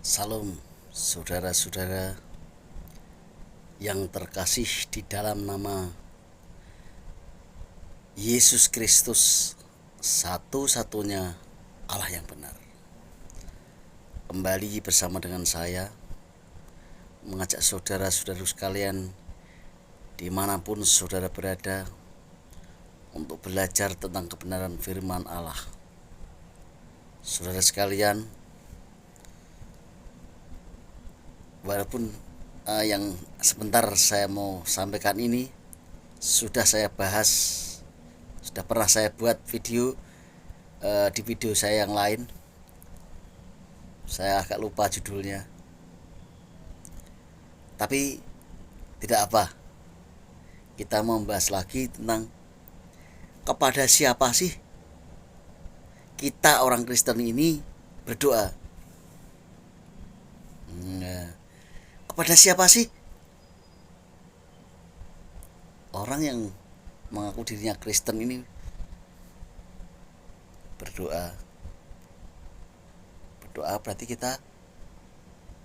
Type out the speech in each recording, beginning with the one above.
Salam saudara-saudara yang terkasih di dalam nama Yesus Kristus, satu-satunya Allah yang benar. Kembali bersama dengan saya mengajak saudara-saudara sekalian dimanapun saudara berada untuk belajar tentang kebenaran firman Allah. Saudara sekalian, walaupun yang sebentar saya mau sampaikan ini sudah saya bahas, sudah pernah saya buat video di video saya yang lain. Saya agak lupa judulnya, tapi tidak apa, kita membahas lagi tentang kepada siapa sih kita orang Kristen ini berdoa. Kepada siapa sih orang yang mengaku dirinya Kristen ini berdoa? Berdoa berarti kita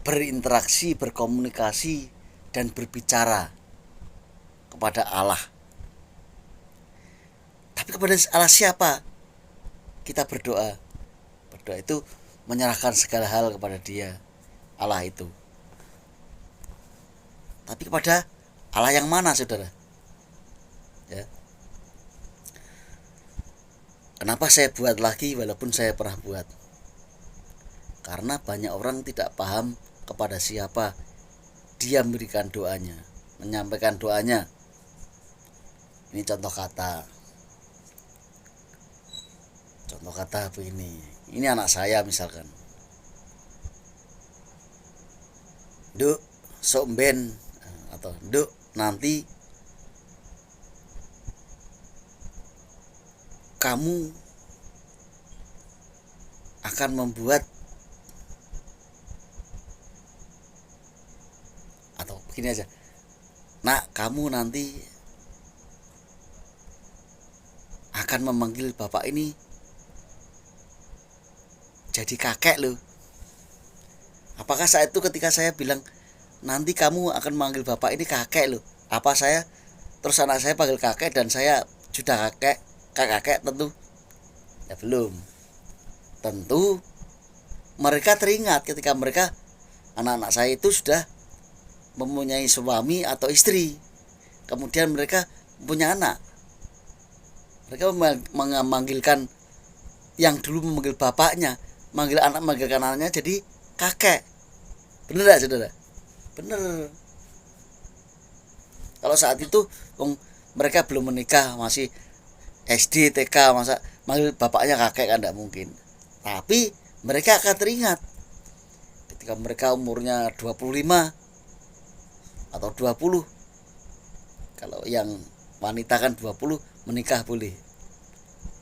berinteraksi, berkomunikasi, dan berbicara kepada Allah. Tapi kepada Allah siapa kita berdoa? Berdoa itu menyerahkan segala hal kepada Dia, Allah itu. Tapi kepada Allah yang mana, saudara? Ya. Kenapa saya buat lagi walaupun saya pernah buat? Karena banyak orang tidak paham kepada siapa dia memberikan doanya, menyampaikan doanya. Ini contoh kata. Contoh kata begini. Ini anak saya misalkan. Duk, sok ben, atau duk nanti kamu akan membuat, atau begini aja, nak kamu nanti akan memanggil bapak ini jadi kakek loh. Apakah saat itu ketika saya bilang nanti kamu akan memanggil bapak ini kakek loh, apa saya terus anak saya panggil kakek dan saya sudah kakek? Tentu ya belum. Tentu mereka teringat ketika mereka, anak-anak saya itu sudah mempunyai suami atau istri, kemudian mereka punya anak. Mereka memanggilkan, yang dulu memanggil bapaknya, manggilkan anaknya jadi kakek. Bener gak, saudara? Bener. Kalau saat itu mereka belum menikah, masih SD, TK, masa manggil bapaknya kakek kan tidak mungkin. Tapi mereka akan teringat ketika mereka umurnya 25 atau 20. Kalau yang wanita kan 20 menikah boleh.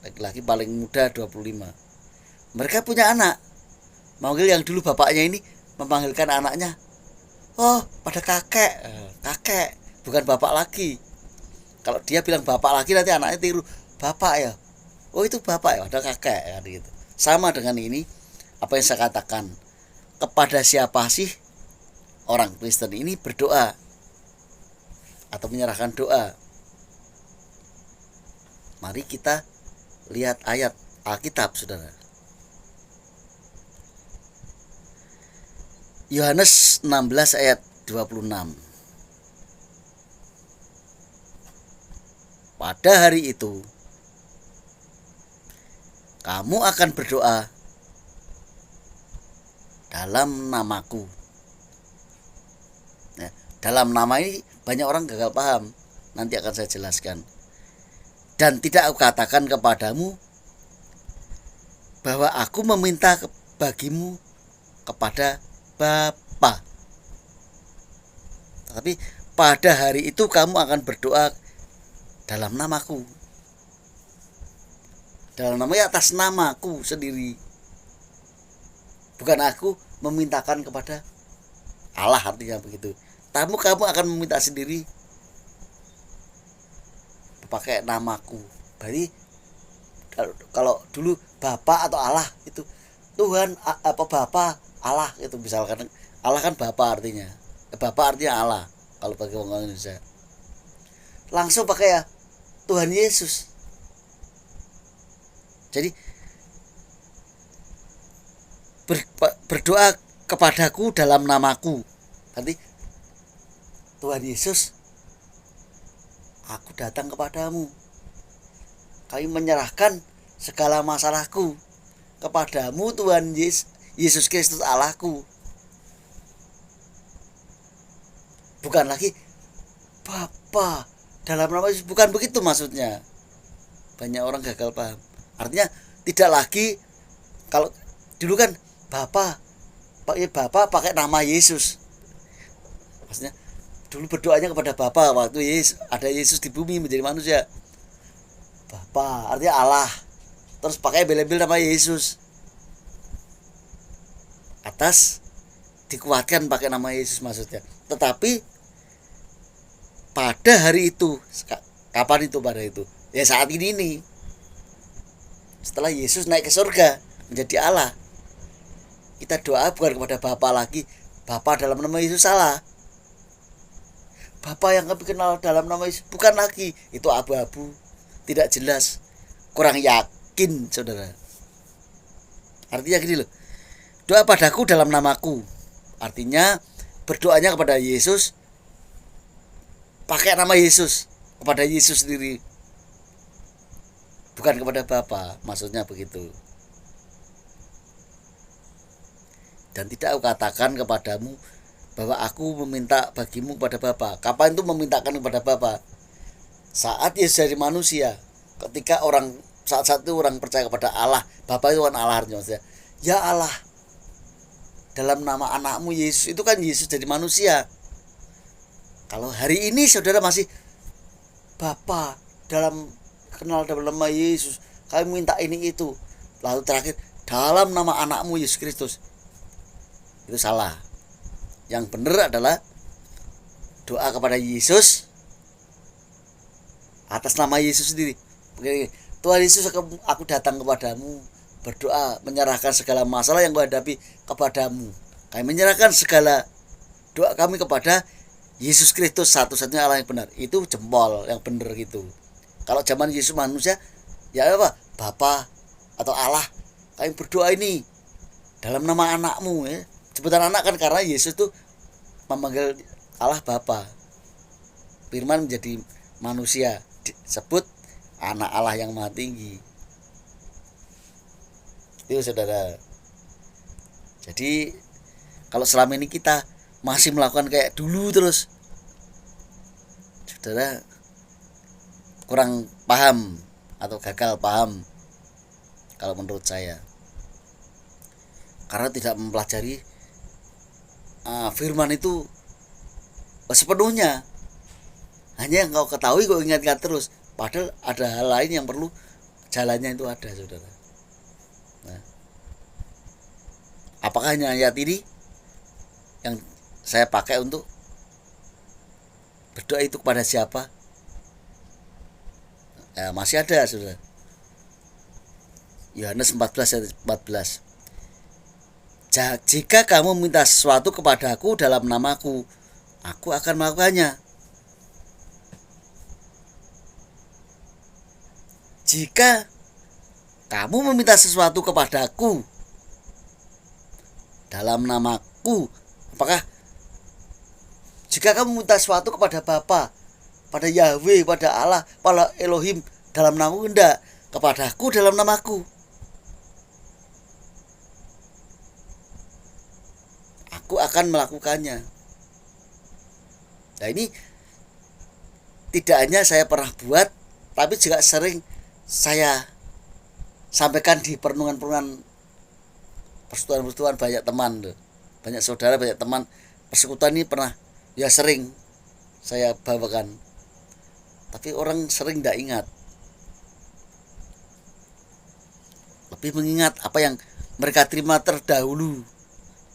Laki-laki paling muda 25. Mereka punya anak. Manggil yang dulu bapaknya ini memanggilkan anaknya, oh pada kakek, kakek, bukan bapak lagi. Kalau dia bilang bapak lagi nanti anaknya tiru, bapak ya, oh itu bapak ya, ada kakek ya, gitu. Sama dengan ini, apa yang saya katakan, kepada siapa sih orang Kristen ini berdoa atau menyerahkan doa? Mari kita lihat ayat Alkitab, saudara. Yohanes 16 ayat 26. Pada hari itu kamu akan berdoa dalam namaku. Nah, dalam nama ini banyak orang gagal paham. Nanti akan saya jelaskan. Dan tidak aku katakan kepadamu bahwa aku meminta bagimu kepada Bapa. Tapi pada hari itu kamu akan berdoa dalam namaku. Dalam namanya, atas namaku sendiri. Bukan aku memintakan kepada Allah, artinya begitu. Kamu akan meminta sendiri pakai namaku. Berarti kalau dulu Bapak atau Allah itu Tuhan, apa Bapak, Allah itu misalkan Allah kan Bapa artinya. Bapa artinya Allah kalau bagi orang Indonesia. Langsung pakai ya Tuhan Yesus. Jadi berdoa kepadaku dalam namaku. Berarti Tuhan Yesus, aku datang kepadamu. Kami menyerahkan segala masalahku kepadamu Tuhan Yesus Kristus Allahku. Bukan lagi Bapa dalam nama Yesus, bukan begitu maksudnya. Banyak orang gagal paham. Artinya tidak lagi kalau dulu kan Bapa pakai nama Yesus. Maksudnya dulu berdoanya kepada Bapa waktu ada Yesus di bumi menjadi manusia. Bapa artinya Allah. Terus pakai bel-bel nama Yesus. Atas dikuatkan pakai nama Yesus maksudnya. Tetapi pada hari itu, kapan itu pada itu? Ya saat ini nih. Setelah Yesus naik ke surga menjadi Allah, kita doa bukan kepada Bapa lagi. Bapa dalam nama Yesus salah. Bapa yang kami kenal dalam nama Yesus bukan lagi. Itu abu-abu, tidak jelas, kurang yakin saudara. Artinya gini loh, doa padaku dalam namaku. Artinya berdoanya kepada Yesus pakai nama Yesus, kepada Yesus sendiri, bukan kepada Bapa, maksudnya begitu. Dan tidak aku katakan kepadamu bahwa aku meminta bagimu kepada Bapa. Kapan itu memintakan kepada Bapa? Saat Yesus jadi manusia. Ketika saat itu orang percaya kepada Allah, Bapa itu kan Allah artinya. Ya Allah, dalam nama anakmu Yesus, itu kan Yesus jadi manusia. Kalau hari ini saudara masih Bapa kenal dalam nama Yesus, kami minta ini itu, lalu terakhir dalam nama anakmu Yesus Kristus, itu salah. Yang benar adalah doa kepada Yesus atas nama Yesus sendiri. Tuhan Yesus, aku datang kepadamu, berdoa menyerahkan segala masalah yang kuhadapi kepadamu. Kami menyerahkan segala doa kami kepada Yesus Kristus, satu-satunya Allah yang benar. Itu jempol yang benar gitu. Kalau zaman Yesus manusia, ya apa? Bapa atau Allah, kami berdoa ini dalam nama anakmu ya. Sebutan anak kan karena Yesus tuh memanggil Allah Bapa. Firman menjadi manusia, disebut anak Allah yang maha tinggi. Itu saudara. Jadi kalau selama ini kita masih melakukan kayak dulu terus, saudara kurang paham atau gagal paham kalau menurut saya, karena tidak mempelajari firman itu sepenuhnya. Hanya yang kau ketahui kau ingatkan terus, padahal ada hal lain yang perlu jalannya itu ada saudara. Nah, apakah hanya ayat ini yang saya pakai untuk berdoa itu kepada siapa? Ya, masih ada saudara. Yohanes 14 ayat 14. Jika kamu minta sesuatu kepadaku dalam namaku, aku akan melakukannya. Jika kamu meminta sesuatu kepadaku dalam namaku, apakah jika kamu minta sesuatu kepada Bapa, pada Yahweh, pada Allah, pada Elohim dalam namaku, enggak, kepadaku dalam namaku, aku akan melakukannya. Nah ini tidak hanya saya pernah buat, tapi juga sering saya sampaikan di perenungan-perenungan persekutuan banyak teman tuh. Banyak saudara, banyak teman persekutuan ini pernah, ya sering saya bawakan. Tapi orang sering tidak ingat. Lebih mengingat apa yang mereka terima terdahulu.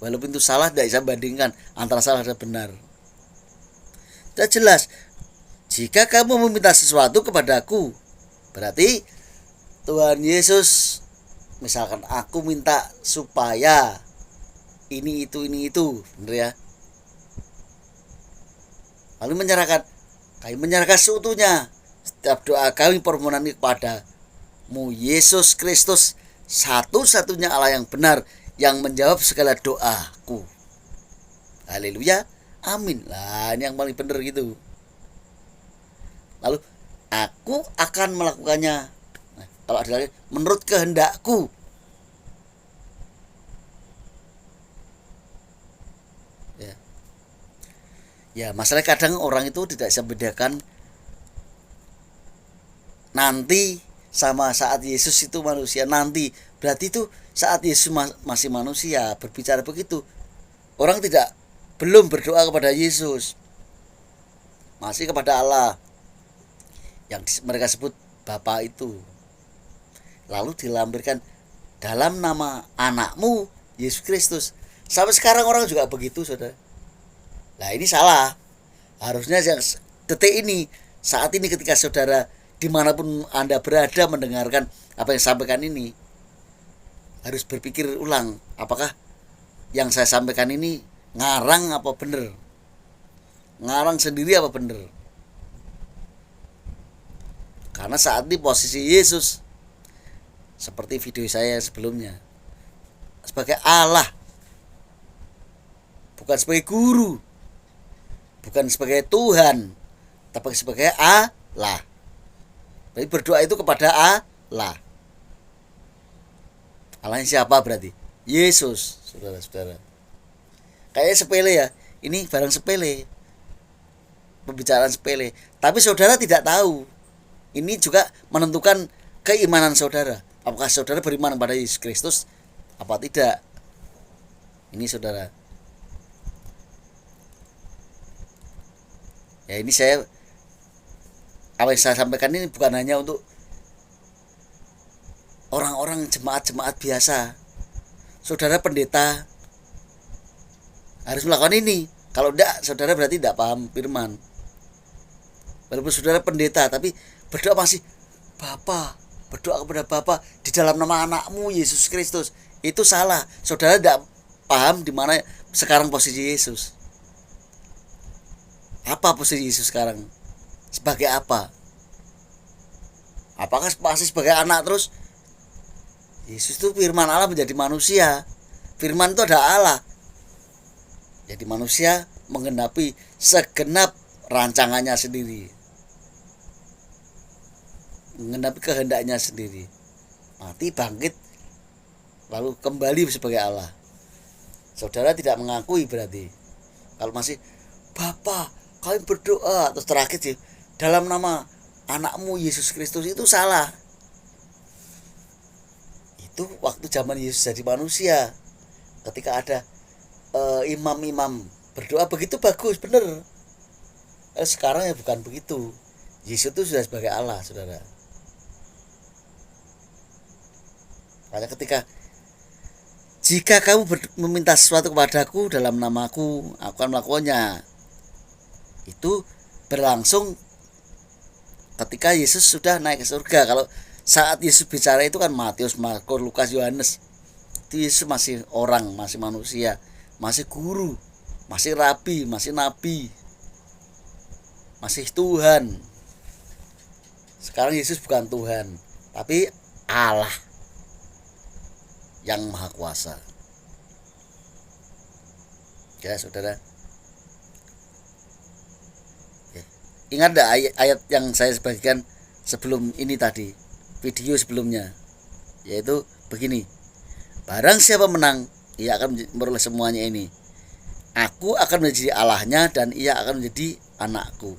Walaupun itu salah, tidak bisa bandingkan antara salah dan benar. Sudah jelas, jika kamu meminta sesuatu kepadaku, berarti Tuhan Yesus, misalkan aku minta supaya ini itu, bener ya. Lalu kami menyerahkan seutuhnya setiap doa kami permohonan kepadamu Yesus Kristus, satu-satunya Allah yang benar, yang menjawab segala doaku. Haleluya, amin. Lah ini yang paling benar gitu. Lalu aku akan melakukannya. Nah, kalau ada lagi, menurut kehendakku. Ya, masalah kadang orang itu tidak bisa membedakan nanti sama saat Yesus itu manusia. Nanti berarti itu saat Yesus masih manusia berbicara begitu. Orang belum berdoa kepada Yesus, masih kepada Allah yang mereka sebut Bapa itu. Lalu dilambirkan dalam nama anakmu Yesus Kristus. Sampai sekarang orang juga begitu, saudara. Nah ini salah. Harusnya yang detik ini, saat ini ketika saudara dimanapun Anda berada mendengarkan apa yang saya sampaikan ini, harus berpikir ulang, apakah yang saya sampaikan ini ngarang apa bener, ngarang sendiri apa bener. Karena saat ini posisi Yesus seperti video saya sebelumnya, sebagai Allah, bukan sebagai guru, bukan sebagai Tuhan, tapi sebagai Allah. Berarti berdoa itu kepada Allah. Allahnya siapa berarti? Yesus, saudara-saudara. Kayaknya sepele ya. Ini barang sepele, pembicaraan sepele. Tapi saudara tidak tahu. Ini juga menentukan keimanan saudara. Apakah saudara beriman kepada Yesus Kristus apa tidak? Ini saudara. Ya ini apa yang saya sampaikan ini bukan hanya untuk orang-orang jemaat-jemaat biasa. Saudara pendeta harus melakukan ini. Kalau tidak, saudara berarti tidak paham firman. Walaupun saudara pendeta, tapi berdoa masih Bapa, berdoa kepada Bapa di dalam nama anakmu Yesus Kristus. Itu salah. Saudara tidak paham di mana sekarang posisi Yesus. Apa posisi Yesus sekarang? Sebagai apa? Apakah masih sebagai anak terus? Yesus itu firman Allah menjadi manusia. Firman itu ada Allah. Jadi manusia menggenapi segenap rancangannya sendiri, menggenapi kehendaknya sendiri. Mati, bangkit, lalu kembali sebagai Allah. Saudara tidak mengakui berarti. Kalau masih Bapa, kami berdoa, terus terakhir sih dalam nama anakmu Yesus Kristus, itu salah. Itu waktu zaman Yesus jadi manusia, ketika ada imam-imam berdoa begitu bagus, bener. Sekarang ya bukan begitu. Yesus itu sudah sebagai Allah, saudara. Karena jika kamu meminta sesuatu kepadaku dalam namaku, aku akan melakukannya. Itu berlangsung ketika Yesus sudah naik ke surga. Kalau saat Yesus bicara itu kan Matius, Markus, Lukas, Yohanes. Itu Yesus masih orang, masih manusia, masih guru, masih rabi, masih nabi, masih Tuhan. Sekarang Yesus bukan Tuhan, tapi Allah yang maha kuasa. Ya saudara, ingat enggak ayat yang saya bagikan sebelum ini tadi, video sebelumnya, yaitu begini: barang siapa menang, ia akan memperoleh semuanya ini. Aku akan menjadi Allahnya dan ia akan menjadi anakku.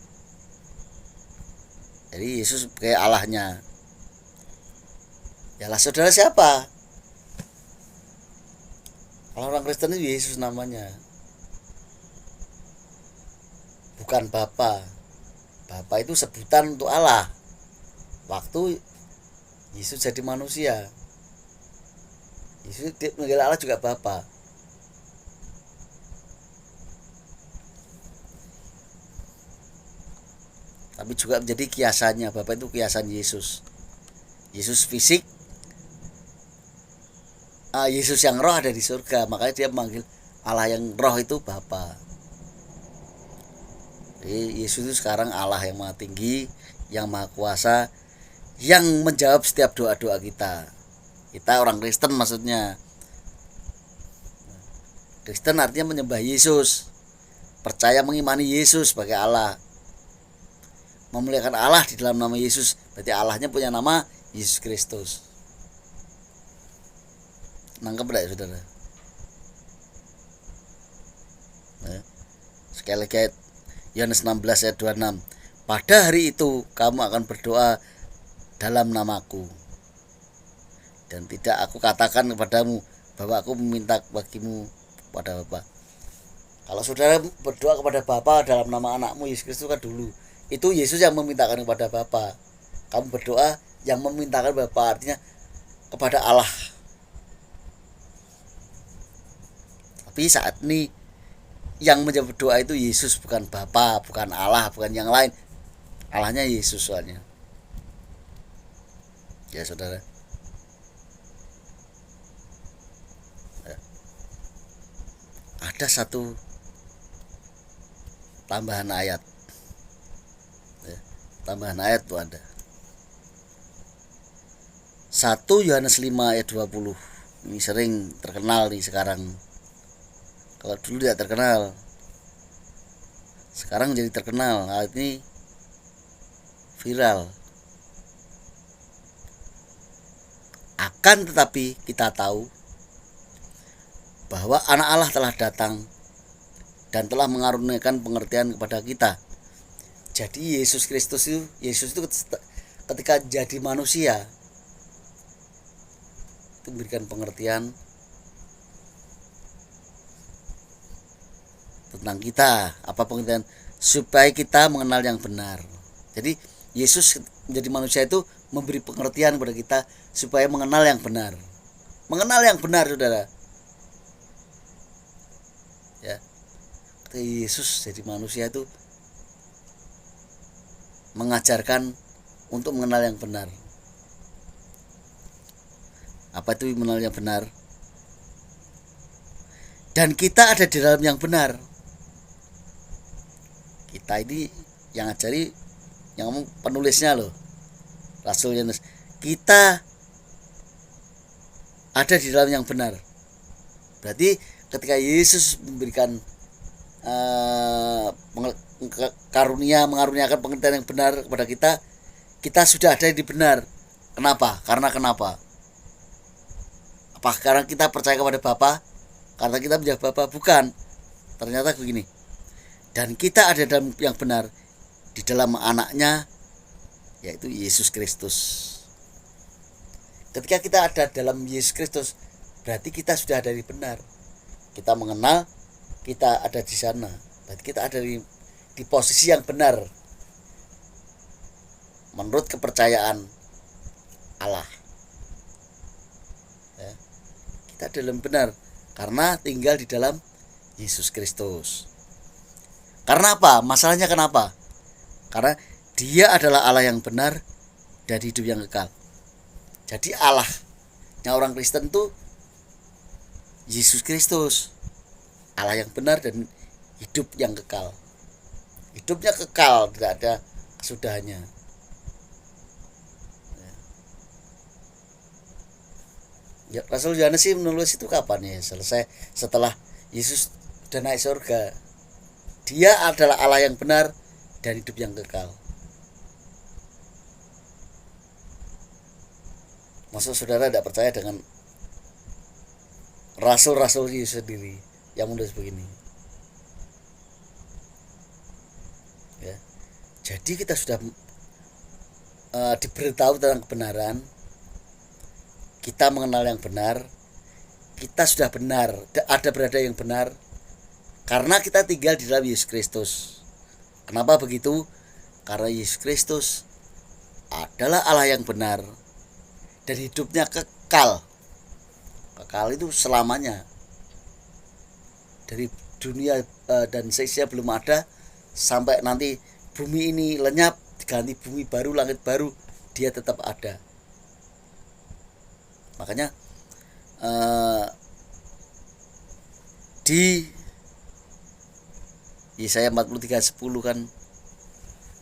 Jadi Yesus sebagai Allahnya. Yalah saudara siapa? Kalau orang Kristen itu Yesus namanya, bukan Bapa. Bapa itu sebutan untuk Allah. Waktu Yesus jadi manusia, Yesus manggil Allah juga Bapa. Tapi juga menjadi kiasannya. Bapa itu kiasan Yesus. Yesus fisik, Yesus yang roh ada di surga. Makanya dia memanggil Allah yang roh itu Bapa. Jadi Yesus itu sekarang Allah yang maha tinggi, yang maha kuasa, yang menjawab setiap doa-doa kita. Kita orang Kristen maksudnya. Kristen artinya menyembah Yesus, percaya mengimani Yesus sebagai Allah, memuliakan Allah di dalam nama Yesus. Berarti Allahnya punya nama Yesus Kristus. Nangkep tidak saudara? Sekali lagi Yohanes 16 ayat 26. Pada hari itu kamu akan berdoa dalam namaku, dan tidak aku katakan kepadamu bahwa aku meminta bagimu pada Bapa. Kalau saudara berdoa kepada Bapa dalam nama anakmu Yesus Kristus kan dulu, itu Yesus yang memintakan kepada Bapa. Kamu berdoa yang memintakan Bapa, artinya kepada Allah. Tapi saat ini yang menjawab doa itu Yesus, bukan Bapa, bukan Allah, bukan yang lain. Allahnya Yesus soalnya. Ya saudara. Ada satu tambahan ayat. Tambahan ayat tuh ada. 1 Yohanes 5 ayat 20. Ini sering terkenal nih sekarang. Kalau dulu tidak terkenal, sekarang jadi terkenal. Ayat ini viral. Akan tetapi kita tahu bahwa anak Allah telah datang dan telah mengaruniakan pengertian kepada kita. Jadi Yesus Kristus itu, Yesus itu ketika jadi manusia itu memberikan pengertian tentang kita. Apa pengertian? Supaya kita mengenal yang benar. Jadi Yesus menjadi manusia itu memberi pengertian kepada kita supaya mengenal yang benar. Mengenal yang benar, saudara. Ya. Yesus jadi manusia itu mengajarkan untuk mengenal yang benar. Apa itu mengenal yang benar? Dan kita ada di dalam yang benar. Kita ini yang ngajari, yang ngomong penulisnya loh, Rasul Yohanes. Kita ada di dalam yang benar. Berarti ketika Yesus memberikan mengaruniakan pengertian yang benar kepada kita, kita sudah ada di benar. Kenapa? Kenapa? Apa karena kita percaya kepada Bapa? Karena kita menjadi Bapa? Bukan. Ternyata begini. Dan kita ada dalam yang benar di dalam anaknya, yaitu Yesus Kristus. Ketika kita ada dalam Yesus Kristus, berarti kita sudah ada di benar. Kita mengenal, kita ada di sana. Berarti kita ada di posisi yang benar menurut kepercayaan Allah. Ya. Kita dalam benar karena tinggal di dalam Yesus Kristus. Karena apa? Masalahnya kenapa? Karena Dia adalah Allah yang benar dan hidup yang kekal. Jadi Allahnya orang Kristen itu Yesus Kristus, Allah yang benar dan hidup yang kekal. Hidupnya kekal, tidak ada kesudahannya. Ya, Rasul Yohanes sih menulis itu kapan ya? Selesai setelah Yesus sudah naik surga. Dia adalah Allah yang benar dan hidup yang kekal. Maksud saudara tidak percaya dengan Rasul-Rasul Yesus sendiri yang menulis begini? Ya. Jadi kita sudah diberitahu tentang kebenaran. Kita mengenal yang benar. Kita sudah benar, berada yang benar, karena kita tinggal di dalam Yesus Kristus. Kenapa begitu? Karena Yesus Kristus adalah Allah yang benar dan hidupnya kekal. Kekal itu selamanya. Dari dunia dan seisinya belum ada sampai nanti bumi ini lenyap, diganti bumi baru, langit baru, Dia tetap ada. Makanya di Yesaya 43:10 kan,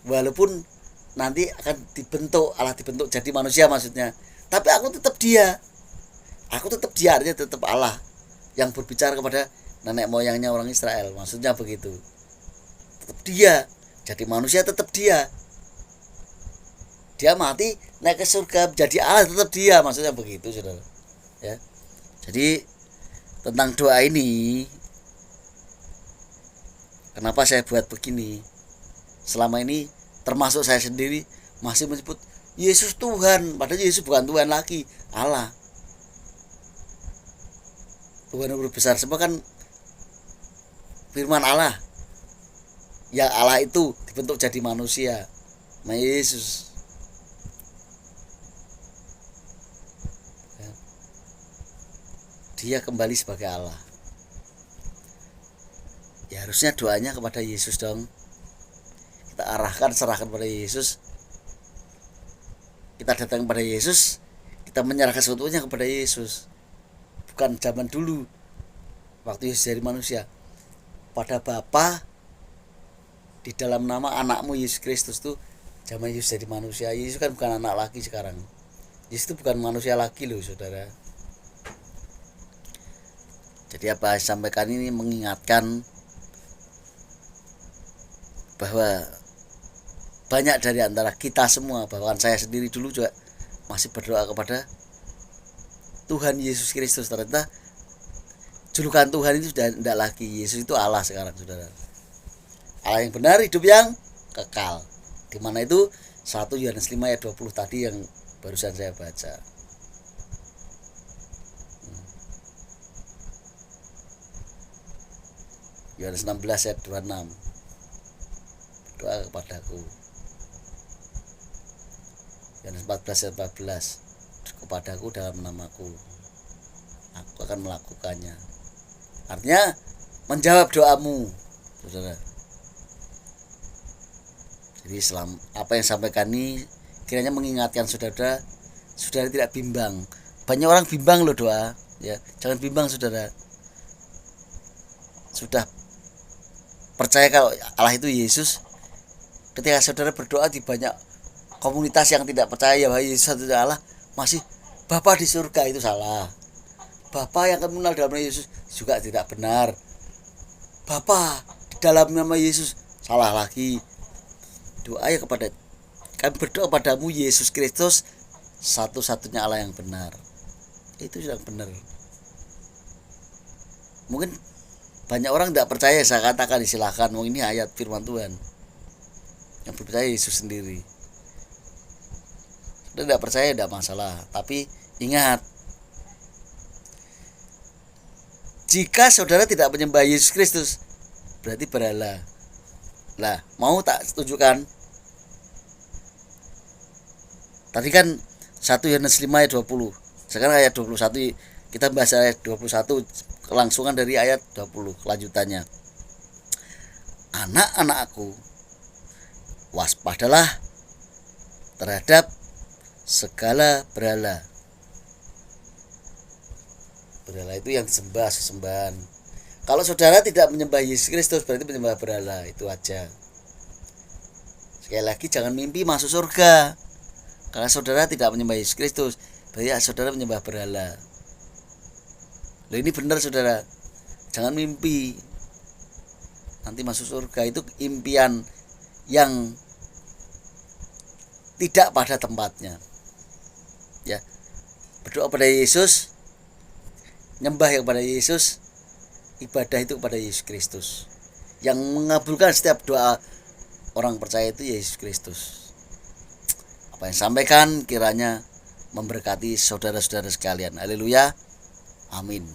walaupun nanti akan dibentuk, Allah dibentuk jadi manusia maksudnya, tapi aku tetap dia, artinya tetap Allah yang berbicara kepada nenek moyangnya orang Israel, maksudnya begitu. Tetap dia jadi manusia, tetap dia mati naik ke surga jadi Allah, tetap dia, maksudnya begitu saudara ya. Jadi tentang doa ini, kenapa saya buat begini, selama ini termasuk saya sendiri masih menyebut Yesus Tuhan, padahal Yesus bukan Tuhan lagi, Allah. Tuhan yang besar semua kan firman Allah. Ya Allah itu dibentuk jadi manusia, nah Yesus. Dia kembali sebagai Allah. Ya harusnya doanya kepada Yesus dong. Kita arahkan, serahkan pada Yesus. Kita datang kepada Yesus, kita menyerahkan semuanya kepada Yesus. Bukan zaman dulu waktu Yesus jadi manusia, pada Bapa di dalam nama anakmu Yesus Kristus tuh. Zaman Yesus jadi manusia, Yesus kan bukan anak lagi sekarang. Yesus itu bukan manusia lagi loh saudara. Jadi apa saya sampaikan ini mengingatkan bahwa banyak dari antara kita semua, bahkan saya sendiri dulu juga masih berdoa kepada Tuhan Yesus Kristus. Ternyata julukan Tuhan itu sudah tidak lagi. Yesus itu Allah sekarang saudara. Allah yang benar, hidup yang kekal. Di mana itu 1 Yohanes 5 ayat 20 tadi yang barusan saya baca. Yohanes 16 ayat 26. Doa kepadaku. Yohanes 14 ayat 14. Kepadaku dalam namaku, aku akan melakukannya. Artinya menjawab doamu, saudara. Jadi apa yang sampaikan ini kiranya mengingatkan saudara tidak bimbang. Banyak orang bimbang loh doa, ya. Jangan bimbang saudara. Sudah percaya kalau Allah itu Yesus. Ketika saudara berdoa di banyak komunitas yang tidak percaya bahwa Yesus itu Allah, masih Bapa di surga, itu salah. Bapa yang kamu kenal dalam nama Yesus juga tidak benar. Bapa di dalam nama Yesus salah lagi. Doa ya kepada kami berdoa padamu Yesus Kristus, satu-satunya Allah yang benar. Itu sudah benar. Mungkin banyak orang tidak percaya, saya katakan silakan, ini ayat firman Tuhan. Yang percaya Yesus sendiri. Sudah tidak percaya tidak masalah, tapi ingat, jika saudara tidak menyembah Yesus Kristus, berarti berhala. Lah, mau tak tunjukkan? Tadi kan 1 Yohanes 5 ayat 20. Sekarang ayat 21. Kita bahas ayat 21 kelangsungan dari ayat 20 kelanjutannya. Anak-anakku, waspadalah terhadap segala berhala. Berhala itu yang disembah, sesembahan. Kalau saudara tidak menyembah Yesus Kristus, berarti menyembah berhala, itu aja. Sekali lagi, jangan mimpi masuk surga. Kalau saudara tidak menyembah Yesus Kristus, berarti saudara menyembah berhala. Loh, ini benar saudara. Jangan mimpi nanti masuk surga, itu impian yang tidak pada tempatnya. Ya. Berdoa pada Yesus, nyembah kepada Yesus, ibadah itu kepada Yesus Kristus. Yang mengabulkan setiap doa orang percaya itu Yesus Kristus. Apa yang sampaikan kiranya memberkati saudara-saudara sekalian. Haleluya. Amin.